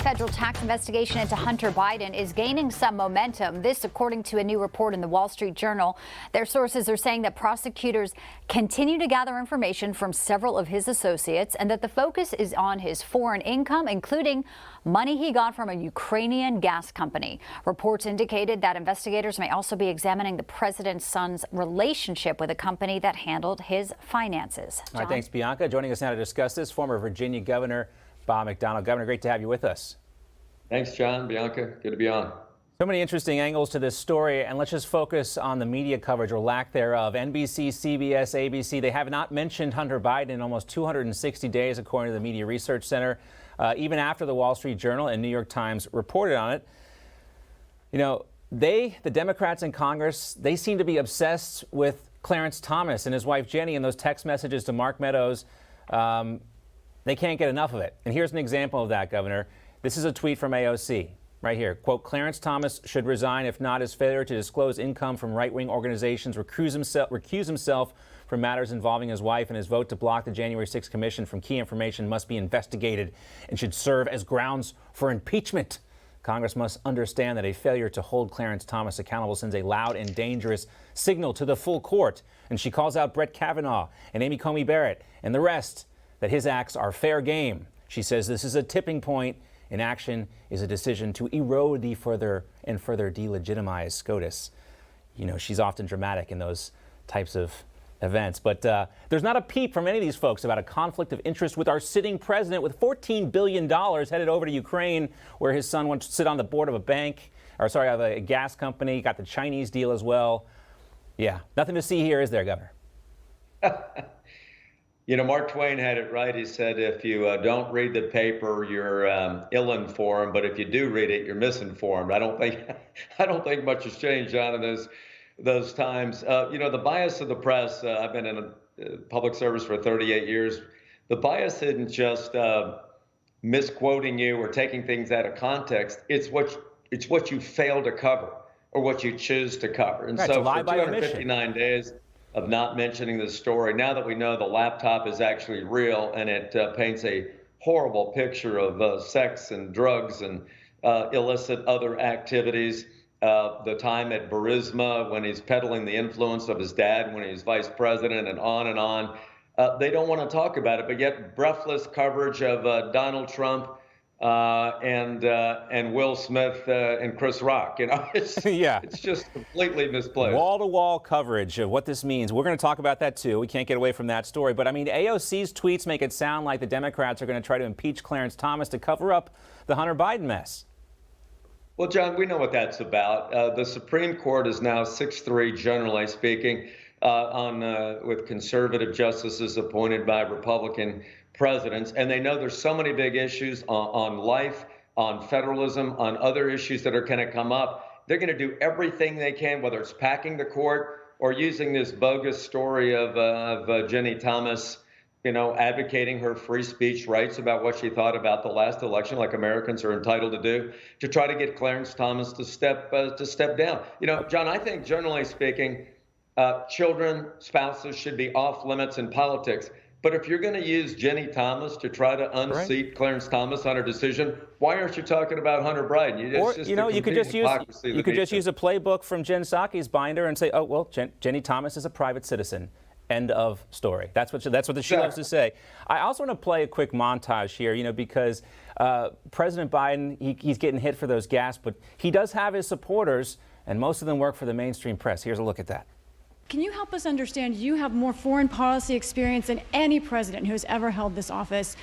federal tax investigation into Hunter Biden is gaining some momentum. This, according to a new report in the Wall Street Journal. Their sources are saying that prosecutors continue to gather information from several of his associates and that the focus is on his foreign income, including money he got from a Ukrainian gas company. Reports indicated that investigators may also be examining the president's son's relationship with a company that handled his finances. All right, thanks, Bianca. Joining us now to discuss this, former Virginia Governor Bob McDonnell. Governor, great to have you with us. Thanks, John. Bianca, good to be on. So many interesting angles to this story, and let's just focus on the media coverage or lack thereof. NBC, CBS, ABC, they have not mentioned Hunter Biden in almost 260 days, according to the Media Research Center, even after the Wall Street Journal and New York Times reported on it. You know, the Democrats in Congress, they seem to be obsessed with Clarence Thomas and his wife Jenny and those text messages to Mark Meadows. They can't get enough of it. And here's an example of that, Governor. This is a tweet from AOC right here. Quote, Clarence Thomas should resign if not his failure to disclose income from right-wing organizations, recuse himself from matters involving his wife, and his vote to block the January 6th commission from key information must be investigated and should serve as grounds for impeachment. Congress must understand that a failure to hold Clarence Thomas accountable sends a loud and dangerous signal to the full court. And she calls out Brett Kavanaugh and Amy Coney Barrett and the rest that his acts are fair game. She says this is a tipping point. Inaction is a decision to erode the further delegitimize SCOTUS. You know, she's often dramatic in those types of events. But there's not a peep from any of these folks about a conflict of interest with our sitting president with $14 billion headed over to Ukraine, where his son wants to sit on the board of of a gas company, got the Chinese deal as well. Yeah, nothing to see here, is there, Governor? You know, Mark Twain had it right. He said, if you don't read the paper, you're ill-informed, but if you do read it, you're misinformed. I don't think much has changed, John, in those times. You know, the bias of the press, I've been in public service for 38 years. The bias isn't just misquoting you or taking things out of context. It's what you fail to cover or what you choose to cover. And so for 259 days of not mentioning this story, now that we know the laptop is actually real and it paints a horrible picture of sex and drugs and illicit other activities, the time at Burisma when he's peddling the influence of his dad when he's vice president, and on, they don't want to talk about it, but yet breathless coverage of Donald Trump and Will Smith and Chris Rock. You know, it's just completely misplaced. Wall-to-wall coverage of what this means. We're going to talk about that too. We can't get away from that story. But I mean, AOC's tweets make it sound like the Democrats are going to try to impeach Clarence Thomas to cover up the Hunter Biden mess. Well, John, we know what that's about. The Supreme Court is now 6-3, generally speaking, with conservative justices appointed by Republican presidents, and they know there's so many big issues on life, on federalism, on other issues that are going to come up. They're going to do everything they can, whether it's packing the court or using this bogus story of Jenny Thomas, you know, advocating her free speech rights about what she thought about the last election, like Americans are entitled to do, to try to get Clarence Thomas to step down. You know, John, I think generally speaking, children, spouses should be off limits in politics. But if you're going to use Jenny Thomas to try to unseat Clarence Thomas on her decision, why aren't you talking about Hunter Biden? You could just use a playbook from Jen Psaki's binder and say, oh, well, Jenny Thomas is a private citizen. End of story. That's what she loves to say. I also want to play a quick montage here, you know, because President Biden, he's getting hit for those gas, but he does have his supporters, and most of them work for the mainstream press. Here's a look at that. Can you help us understand, you have more foreign policy experience than any president who has ever held this office.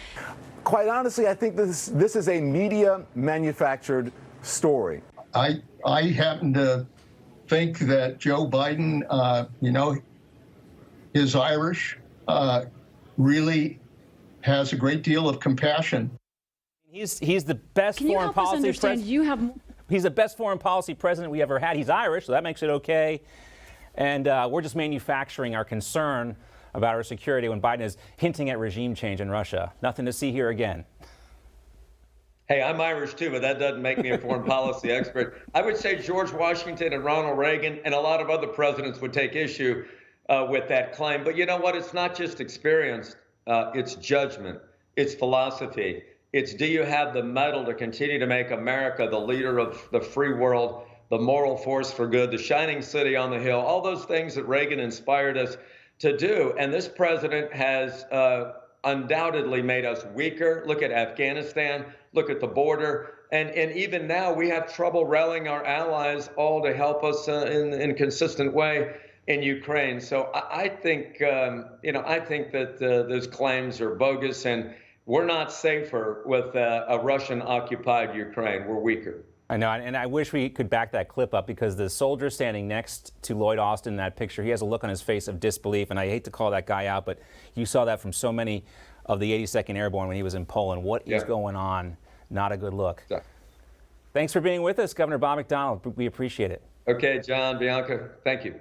Quite honestly, I think this is a media manufactured story. I happen to think that Joe Biden, you know, is Irish, really has a great deal of compassion. He's the best foreign policy president. He's the best foreign policy president we ever had. He's Irish, so that makes it okay. And we're just manufacturing our concern about our security when Biden is hinting at regime change in Russia. Nothing to see here again. Hey, I'm Irish too, but that doesn't make me a foreign policy expert. I would say George Washington and Ronald Reagan and a lot of other presidents would take issue with that claim. But you know what? It's not just experience. It's judgment. It's philosophy. It's, do you have the mettle to continue to make America the leader of the free world, the moral force for good, the shining city on the hill, all those things that Reagan inspired us to do. And this president has undoubtedly made us weaker. Look at Afghanistan, look at the border. And even now we have trouble rallying our allies all to help us in a consistent way in Ukraine. So I think, I think that those claims are bogus, and we're not safer with a Russian-occupied Ukraine. We're weaker. I know, and I wish we could back that clip up, because the soldier standing next to Lloyd Austin in that picture, he has a look on his face of disbelief, and I hate to call that guy out, but you saw that from so many of the 82nd Airborne when he was in Poland. What is going on? Not a good look. Yeah. Thanks for being with us, Governor Bob McDonnell. We appreciate it. Okay, John, Bianca, thank you.